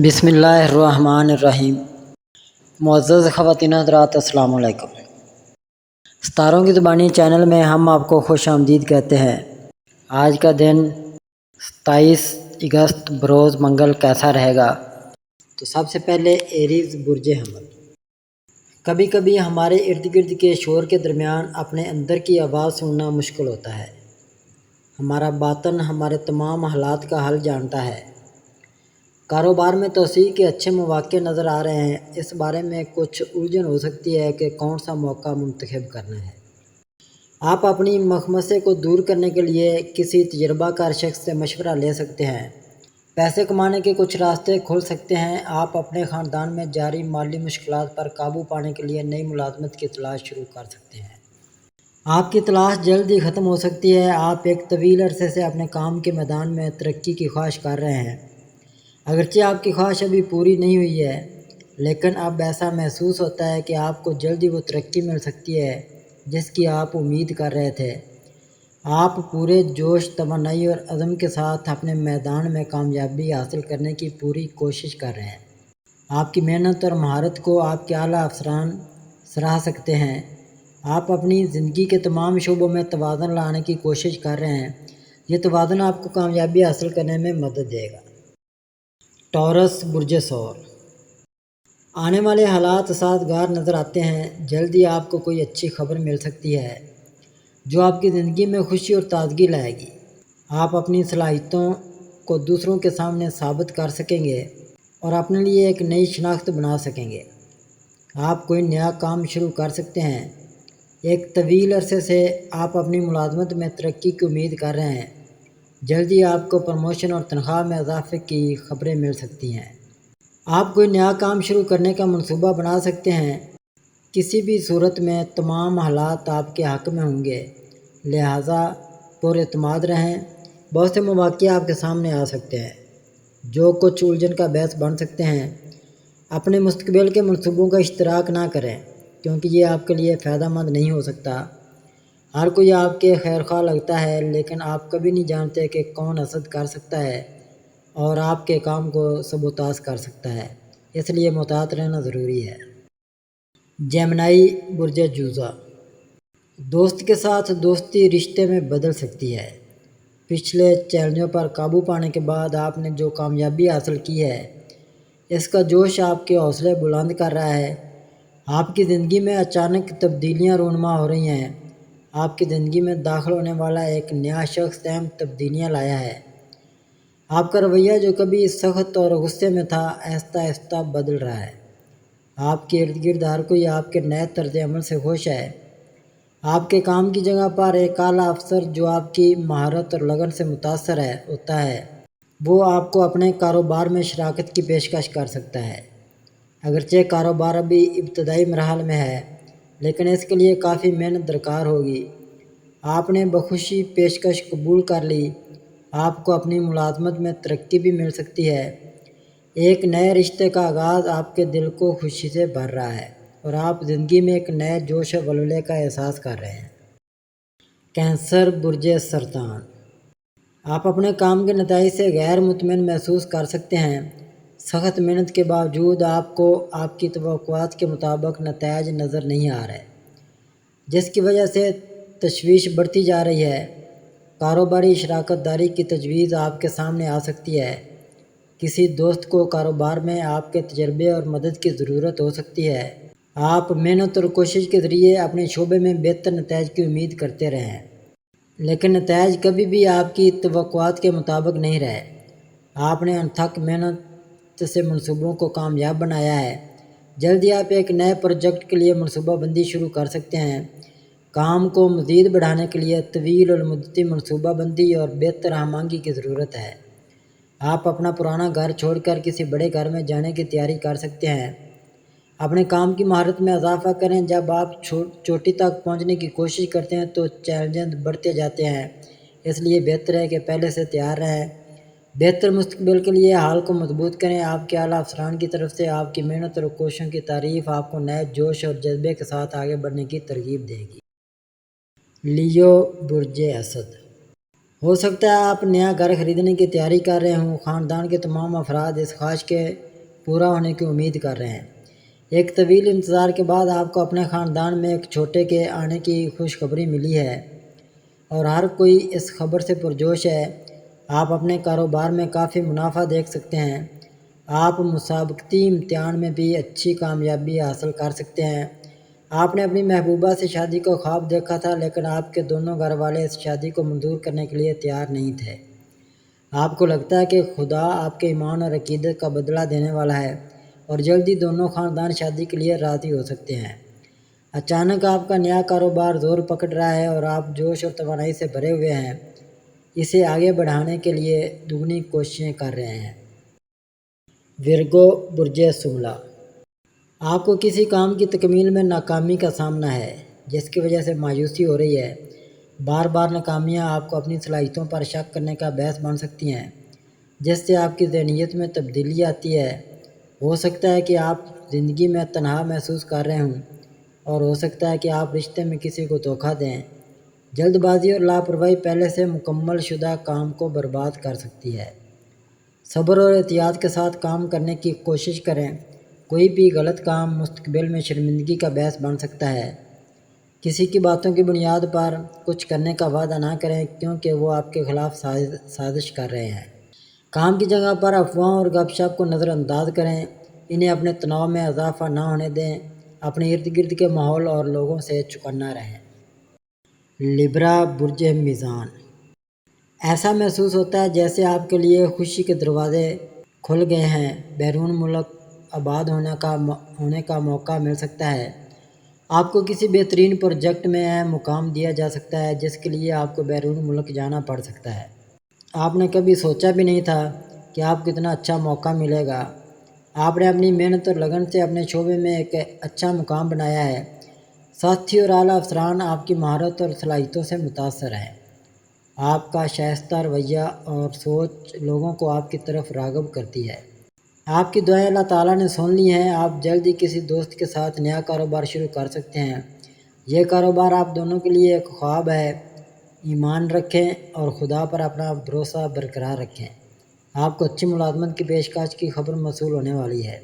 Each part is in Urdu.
بسم اللہ الرحمن الرحیم۔ معزز خواتین حضرات، السلام علیکم۔ ستاروں کی زبانی چینل میں ہم آپ کو خوش آمدید کہتے ہیں۔ آج کا دن 27 اگست بروز منگل کیسا رہے گا؟ تو سب سے پہلے ایریز برج حمل۔ کبھی کبھی ہمارے ارد گرد کے شور کے درمیان اپنے اندر کی آواز سننا مشکل ہوتا ہے۔ ہمارا باطن ہمارے تمام حالات کا حل جانتا ہے۔ کاروبار میں توسیع کے اچھے مواقع نظر آ رہے ہیں۔ اس بارے میں کچھ الجھن ہو سکتی ہے کہ کون سا موقع منتخب کرنا ہے۔ آپ اپنی مخمصے کو دور کرنے کے لیے کسی تجربہ کار شخص سے مشورہ لے سکتے ہیں۔ پیسے کمانے کے کچھ راستے کھل سکتے ہیں۔ آپ اپنے خاندان میں جاری مالی مشکلات پر قابو پانے کے لیے نئی ملازمت کی تلاش شروع کر سکتے ہیں۔ آپ کی تلاش جلد ہی ختم ہو سکتی ہے۔ آپ ایک طویل عرصے سے اپنے کام کے میدان میں ترقی کی خواہش کر رہے ہیں۔ اگرچہ آپ کی خواہش ابھی پوری نہیں ہوئی ہے، لیکن اب ایسا محسوس ہوتا ہے کہ آپ کو جلد ہی وہ ترقی مل سکتی ہے جس کی آپ امید کر رہے تھے۔ آپ پورے جوش، توانائی اور عزم کے ساتھ اپنے میدان میں کامیابی حاصل کرنے کی پوری کوشش کر رہے ہیں۔ آپ کی محنت اور مہارت کو آپ کے اعلیٰ افسران سراہ سکتے ہیں۔ آپ اپنی زندگی کے تمام شعبوں میں توازن لانے کی کوشش کر رہے ہیں۔ یہ توازن آپ کو کامیابی حاصل کرنے میں مدد دے گا۔ ٹورس برج ثور۔ آنے والے حالات سازگار نظر آتے ہیں۔ جلد ہی آپ کو کوئی اچھی خبر مل سکتی ہے جو آپ کی زندگی میں خوشی اور تازگی لائے گی۔ آپ اپنی صلاحیتوں کو دوسروں کے سامنے ثابت کر سکیں گے اور اپنے لیے ایک نئی شناخت بنا سکیں گے۔ آپ کوئی نیا کام شروع کر سکتے ہیں۔ ایک طویل عرصے سے آپ اپنی ملازمت میں ترقی کی امید کر رہے ہیں۔ جلد ہی آپ کو پروموشن اور تنخواہ میں اضافے کی خبریں مل سکتی ہیں۔ آپ کوئی نیا کام شروع کرنے کا منصوبہ بنا سکتے ہیں۔ کسی بھی صورت میں تمام حالات آپ کے حق میں ہوں گے، لہٰذا پر اعتماد رہیں۔ بہت سے مواقع آپ کے سامنے آ سکتے ہیں جو کچھ الجھن کا باعث بن سکتے ہیں۔ اپنے مستقبل کے منصوبوں کا اشتراک نہ کریں کیونکہ یہ آپ کے لیے فائدہ مند نہیں ہو سکتا۔ ہر کوئی آپ کے خیر خواہ لگتا ہے، لیکن آپ کبھی نہیں جانتے کہ کون حسد کر سکتا ہے اور آپ کے کام کو سبوتاژ کر سکتا ہے، اس لیے محتاط رہنا ضروری ہے۔ جیمنائی برج جوزہ۔ دوست کے ساتھ دوستی رشتے میں بدل سکتی ہے۔ پچھلے چیلنجوں پر قابو پانے کے بعد آپ نے جو کامیابی حاصل کی ہے، اس کا جوش آپ کے حوصلے بلند کر رہا ہے۔ آپ کی زندگی میں اچانک تبدیلیاں رونما ہو رہی ہیں۔ آپ کی زندگی میں داخل ہونے والا ایک نیا شخص اہم تبدیلیاں لایا ہے۔ آپ کا رویہ جو کبھی سخت اور غصے میں تھا، آہستہ آہستہ بدل رہا ہے۔ آپ کے ارد گرد ہر کوئی آپ کے نئے طرز عمل سے خوش ہے۔ آپ کے کام کی جگہ پر ایک اعلیٰ افسر جو آپ کی مہارت اور لگن سے متاثر ہوتا ہے، وہ آپ کو اپنے کاروبار میں شراکت کی پیشکش کر سکتا ہے۔ اگرچہ کاروبار ابھی ابتدائی مراحل میں ہے، لیکن اس کے لیے کافی محنت درکار ہوگی۔ آپ نے بخوشی پیشکش قبول کر لی۔ آپ کو اپنی ملازمت میں ترقی بھی مل سکتی ہے۔ ایک نئے رشتے کا آغاز آپ کے دل کو خوشی سے بھر رہا ہے اور آپ زندگی میں ایک نئے جوش و ولولے کا احساس کر رہے ہیں۔ کینسر برج سرطان۔ آپ اپنے کام کے نتائج سے غیر مطمئن محسوس کر سکتے ہیں۔ سخت محنت کے باوجود آپ کو آپ کی توقعات کے مطابق نتائج نظر نہیں آ رہے، جس کی وجہ سے تشویش بڑھتی جا رہی ہے۔ کاروباری شراکت داری کی تجویز آپ کے سامنے آ سکتی ہے۔ کسی دوست کو کاروبار میں آپ کے تجربے اور مدد کی ضرورت ہو سکتی ہے۔ آپ محنت اور کوشش کے ذریعے اپنے شعبے میں بہتر نتائج کی امید کرتے رہے، لیکن نتائج کبھی بھی آپ کی توقعات کے مطابق نہیں رہے۔ آپ نے انتھک محنت سے منصوبوں کو کامیاب بنایا ہے۔ جلد ہی آپ ایک نئے پروجیکٹ کے لیے منصوبہ بندی شروع کر سکتے ہیں۔ کام کو مزید بڑھانے کے لیے طویل المدتی منصوبہ بندی اور بہتر ہم آہنگی کی ضرورت ہے۔ آپ اپنا پرانا گھر چھوڑ کر کسی بڑے گھر میں جانے کی تیاری کر سکتے ہیں۔ اپنے کام کی مہارت میں اضافہ کریں۔ جب آپ چوٹی تک پہنچنے کی کوشش کرتے ہیں تو چیلنجز بڑھتے جاتے ہیں، اس لیے بہتر ہے کہ پہلے سے تیار رہیں۔ بہتر مستقبل کے لیے حال کو مضبوط کریں۔ آپ کے اعلیٰ افسران کی طرف سے آپ کی محنت اور کوششوں کی تعریف آپ کو نئے جوش اور جذبے کے ساتھ آگے بڑھنے کی ترغیب دے گی۔ لیو برج اسد۔ ہو سکتا ہے آپ نیا گھر خریدنے کی تیاری کر رہے ہوں، خاندان کے تمام افراد اس خواہش کے پورا ہونے کی امید کر رہے ہیں۔ ایک طویل انتظار کے بعد آپ کو اپنے خاندان میں ایک چھوٹے کے آنے کی خوشخبری ملی ہے اور ہر کوئی اس خبر سے پرجوش ہے۔ آپ اپنے کاروبار میں کافی منافع دیکھ سکتے ہیں۔ آپ مسابقتی امتحان میں بھی اچھی کامیابی حاصل کر سکتے ہیں۔ آپ نے اپنی محبوبہ سے شادی کا خواب دیکھا تھا، لیکن آپ کے دونوں گھر والے اس شادی کو منظور کرنے کے لیے تیار نہیں تھے۔ آپ کو لگتا ہے کہ خدا آپ کے ایمان اور عقیدت کا بدلہ دینے والا ہے اور جلد ہی دونوں خاندان شادی کے لیے راضی ہو سکتے ہیں۔ اچانک آپ کا نیا کاروبار زور پکڑ رہا ہے اور آپ جوش اور توانائی سے بھرے ہوئے ہیں، اسے آگے بڑھانے کے لیے دگنی کوششیں کر رہے ہیں۔ ورگو برج شملہ، آپ کو کسی کام کی تکمیل میں ناکامی کا سامنا ہے، جس کی وجہ سے مایوسی ہو رہی ہے۔ بار بار ناکامیاں آپ کو اپنی صلاحیتوں پر شک کرنے کا باعث بن سکتی ہیں، جس سے آپ کی ذہنیت میں تبدیلی آتی ہے۔ ہو سکتا ہے کہ آپ زندگی میں تنہا محسوس کر رہے ہوں اور ہو سکتا ہے کہ آپ رشتے میں کسی کو دھوکہ دیں۔ جلد بازی اور لاپرواہی پہلے سے مکمل شدہ کام کو برباد کر سکتی ہے۔ صبر اور احتیاط کے ساتھ کام کرنے کی کوشش کریں۔ کوئی بھی غلط کام مستقبل میں شرمندگی کا باعث بن سکتا ہے۔ کسی کی باتوں کی بنیاد پر کچھ کرنے کا وعدہ نہ کریں، کیونکہ وہ آپ کے خلاف سازش کر رہے ہیں۔ کام کی جگہ پر افواہوں اور گپ شپ کو نظر انداز کریں، انہیں اپنے تناؤ میں اضافہ نہ ہونے دیں۔ اپنے ارد گرد کے ماحول اور لوگوں سے چوکنا رہیں۔ لبرا برج میزان، ایسا محسوس ہوتا ہے جیسے آپ کے لیے خوشی کے دروازے کھل گئے ہیں۔ بیرون ملک آباد ہونے کا موقع مل سکتا ہے۔ آپ کو کسی بہترین پروجیکٹ میں اہم مقام دیا جا سکتا ہے، جس کے لیے آپ کو بیرون ملک جانا پڑ سکتا ہے۔ آپ نے کبھی سوچا بھی نہیں تھا کہ آپ کو اتنا اچھا موقع ملے گا۔ آپ نے اپنی محنت اور لگن سے اپنے شعبے میں ایک اچھا مقام بنایا ہے۔ ساتھی اور اعلیٰ افسران آپ کی مہارت اور صلاحیتوں سے متاثر ہیں۔ آپ کا شائستہ رویہ اور سوچ لوگوں کو آپ کی طرف راغب کرتی ہے۔ آپ کی دعائیں اللہ تعالیٰ نے سن لی ہیں۔ آپ جلد ہی کسی دوست کے ساتھ نیا کاروبار شروع کر سکتے ہیں۔ یہ کاروبار آپ دونوں کے لیے ایک خواب ہے۔ ایمان رکھیں اور خدا پر اپنا بھروسہ برقرار رکھیں۔ آپ کو اچھی ملازمت کی پیشکش کی خبر موصول ہونے والی ہے۔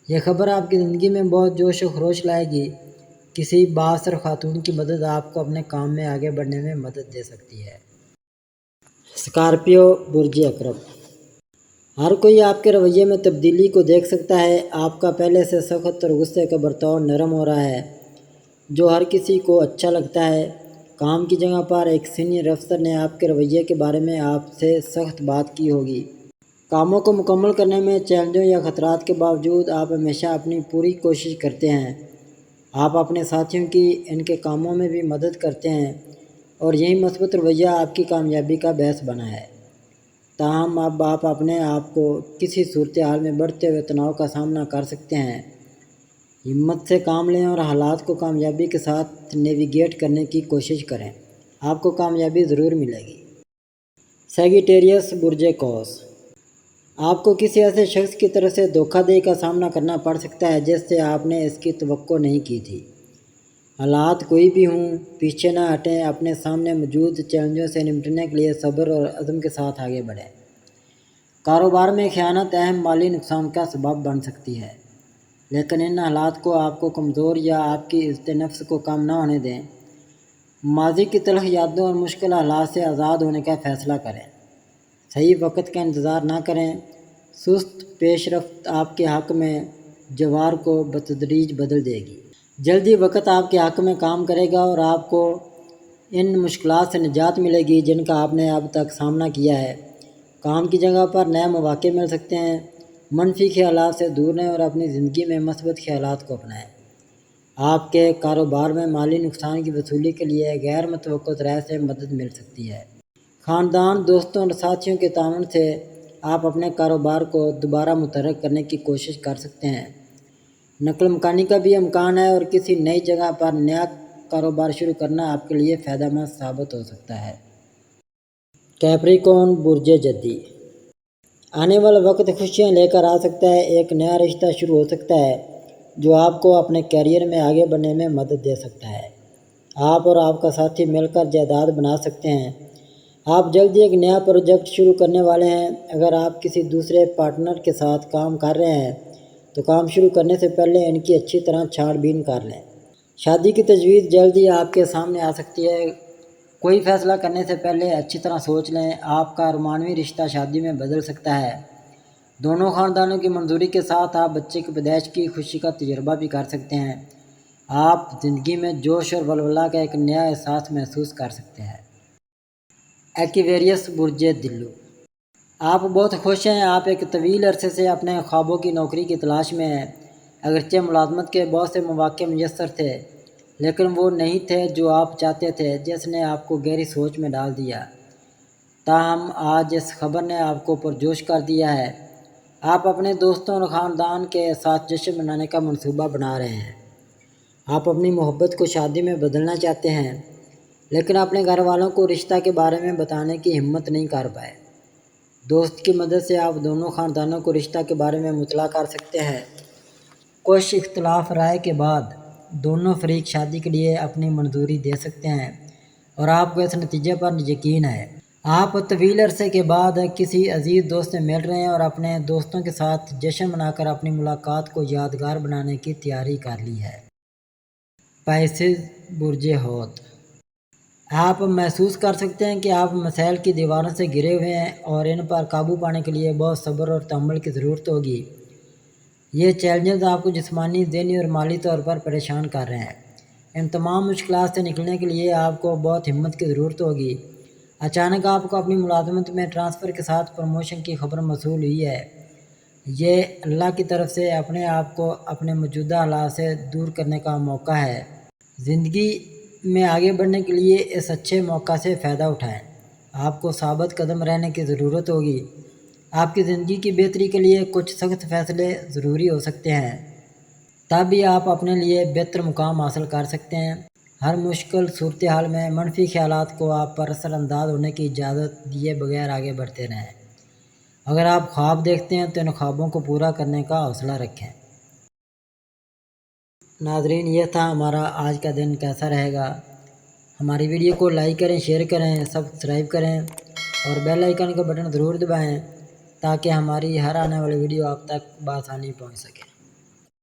یہ خبر آپ کی زندگی میں بہت جوش و خروش لائے گی۔ کسی بااثر خاتون کی مدد آپ کو اپنے کام میں آگے بڑھنے میں مدد دے سکتی ہے۔ اسکارپیو برج عقرب، ہر کوئی آپ کے رویے میں تبدیلی کو دیکھ سکتا ہے۔ آپ کا پہلے سے سخت اور غصے کا برتاؤ نرم ہو رہا ہے، جو ہر کسی کو اچھا لگتا ہے۔ کام کی جگہ پر ایک سینئر افسر نے آپ کے رویے کے بارے میں آپ سے سخت بات کی ہوگی۔ کاموں کو مکمل کرنے میں چیلنجوں یا خطرات کے باوجود آپ ہمیشہ اپنی پوری کوشش کرتے ہیں۔ آپ اپنے ساتھیوں کی ان کے کاموں میں بھی مدد کرتے ہیں اور یہی مثبت رویہ آپ کی کامیابی کا باعث بنا ہے۔ تاہم اب آپ اپنے آپ کو کسی صورتحال میں بڑھتے ہوئے تناؤ کا سامنا کر سکتے ہیں۔ ہمت سے کام لیں اور حالات کو کامیابی کے ساتھ نیویگیٹ کرنے کی کوشش کریں۔ آپ کو کامیابی ضرور ملے گی۔ سیگیٹیریس برج قوس، آپ کو کسی ایسے شخص کی طرف سے دھوکہ دہی کا سامنا کرنا پڑ سکتا ہے جس سے آپ نے اس کی توقع نہیں کی تھی۔ حالات کوئی بھی ہوں، پیچھے نہ ہٹیں۔ اپنے سامنے موجود چیلنجوں سے نمٹنے کے لیے صبر اور عزم کے ساتھ آگے بڑھیں۔ کاروبار میں خیانت اہم مالی نقصان کا سبب بن سکتی ہے، لیکن ان حالات کو آپ کو کمزور یا آپ کی عزت نفس کو کم نہ ہونے دیں۔ ماضی کی تلخ یادوں اور مشکل حالات سے آزاد ہونے کا فیصلہ کریں۔ صحیح وقت کا انتظار نہ کریں۔ سست پیش رفت آپ کے حق میں جوار کو بتدریج بدل دے گی۔ جلد ہی وقت آپ کے حق میں کام کرے گا اور آپ کو ان مشکلات سے نجات ملے گی جن کا آپ نے اب تک سامنا کیا ہے۔ کام کی جگہ پر نئے مواقع مل سکتے ہیں۔ منفی خیالات سے دور رہیں اور اپنی زندگی میں مثبت خیالات کو اپنائیں۔ آپ کے کاروبار میں مالی نقصان کی وصولی کے لیے غیر متوقع ذرائع سے مدد مل سکتی ہے۔ خاندان، دوستوں اور ساتھیوں کے تعاون سے آپ اپنے کاروبار کو دوبارہ متحرک کرنے کی کوشش کر سکتے ہیں۔ نقل مکانی کا بھی امکان ہے اور کسی نئی جگہ پر نیا کاروبار شروع کرنا آپ کے لیے فائدہ مند ثابت ہو سکتا ہے۔ کیپریکون برج جدی، آنے والا وقت خوشیاں لے کر آ سکتا ہے۔ ایک نیا رشتہ شروع ہو سکتا ہے جو آپ کو اپنے کیریئر میں آگے بڑھنے میں مدد دے سکتا ہے۔ آپ اور آپ کا ساتھی مل کر جائیداد بنا سکتے ہیں۔ آپ جلد ہی ایک نیا پروجیکٹ شروع کرنے والے ہیں۔ اگر آپ کسی دوسرے پارٹنر کے ساتھ کام کر رہے ہیں تو کام شروع کرنے سے پہلے ان کی اچھی طرح چھان بین کر لیں۔ شادی کی تجویز جلد ہی آپ کے سامنے آ سکتی ہے۔ کوئی فیصلہ کرنے سے پہلے اچھی طرح سوچ لیں، آپ کا رومانوی رشتہ شادی میں بدل سکتا ہے۔ دونوں خاندانوں کی منظوری کے ساتھ آپ بچے کی پیدائش کی خوشی کا تجربہ بھی کر سکتے ہیں۔ آپ زندگی میں جوش اور ولولہ کا ایک نیا احساس محسوس کر سکتے ہیں۔ ایکویریس برج دلو، آپ بہت خوش ہیں۔ آپ ایک طویل عرصے سے اپنے خوابوں کی نوکری کی تلاش میں ہیں۔ اگرچہ ملازمت کے بہت سے مواقع میسر تھے، لیکن وہ نہیں تھے جو آپ چاہتے تھے، جس نے آپ کو گہری سوچ میں ڈال دیا۔ تاہم آج اس خبر نے آپ کو پرجوش کر دیا ہے۔ آپ اپنے دوستوں اور خاندان کے ساتھ جشن منانے کا منصوبہ بنا رہے ہیں۔ آپ اپنی محبت کو شادی میں بدلنا چاہتے ہیں، لیکن اپنے گھر والوں کو رشتہ کے بارے میں بتانے کی ہمت نہیں کر پائے۔ دوست کی مدد سے آپ دونوں خاندانوں کو رشتہ کے بارے میں مطلع کر سکتے ہیں۔ کچھ اختلاف رائے کے بعد دونوں فریق شادی کے لیے اپنی منظوری دے سکتے ہیں، اور آپ کو اس نتیجے پر یقین ہے۔ آپ طویل عرصے کے بعد کسی عزیز دوست سے مل رہے ہیں اور اپنے دوستوں کے ساتھ جشن منا کر اپنی ملاقات کو یادگار بنانے کی تیاری کر لی ہے۔ پائسز برج حوت، آپ محسوس کر سکتے ہیں کہ آپ مسائل کی دیواروں سے گرے ہوئے ہیں اور ان پر قابو پانے کے لیے بہت صبر اور تحمل کی ضرورت ہوگی۔ یہ چیلنجز آپ کو جسمانی، ذہنی اور مالی طور پر پریشان کر رہے ہیں۔ ان تمام مشکلات سے نکلنے کے لیے آپ کو بہت ہمت کی ضرورت ہوگی۔ اچانک آپ کو اپنی ملازمت میں ٹرانسفر کے ساتھ پروموشن کی خبر موصول ہوئی ہے۔ یہ اللہ کی طرف سے اپنے آپ کو اپنے موجودہ حالات سے دور کرنے کا موقع ہے۔ زندگی میں آگے بڑھنے کے لیے اس اچھے موقع سے فائدہ اٹھائیں۔ آپ کو ثابت قدم رہنے کی ضرورت ہوگی۔ آپ کی زندگی کی بہتری کے لیے کچھ سخت فیصلے ضروری ہو سکتے ہیں، تب بھی آپ اپنے لیے بہتر مقام حاصل کر سکتے ہیں۔ ہر مشکل صورتحال میں منفی خیالات کو آپ پر اثر انداز ہونے کی اجازت دیے بغیر آگے بڑھتے رہیں۔ اگر آپ خواب دیکھتے ہیں تو ان خوابوں کو پورا کرنے کا حوصلہ رکھیں۔ ناظرین، یہ تھا ہمارا آج کا دن کیسا رہے گا۔ ہماری ویڈیو کو لائک کریں، شیئر کریں، سبسکرائب کریں اور بیل آئیکن کا بٹن ضرور دبائیں تاکہ ہماری ہر آنے والی ویڈیو آپ تک بآسانی پہنچ سکے۔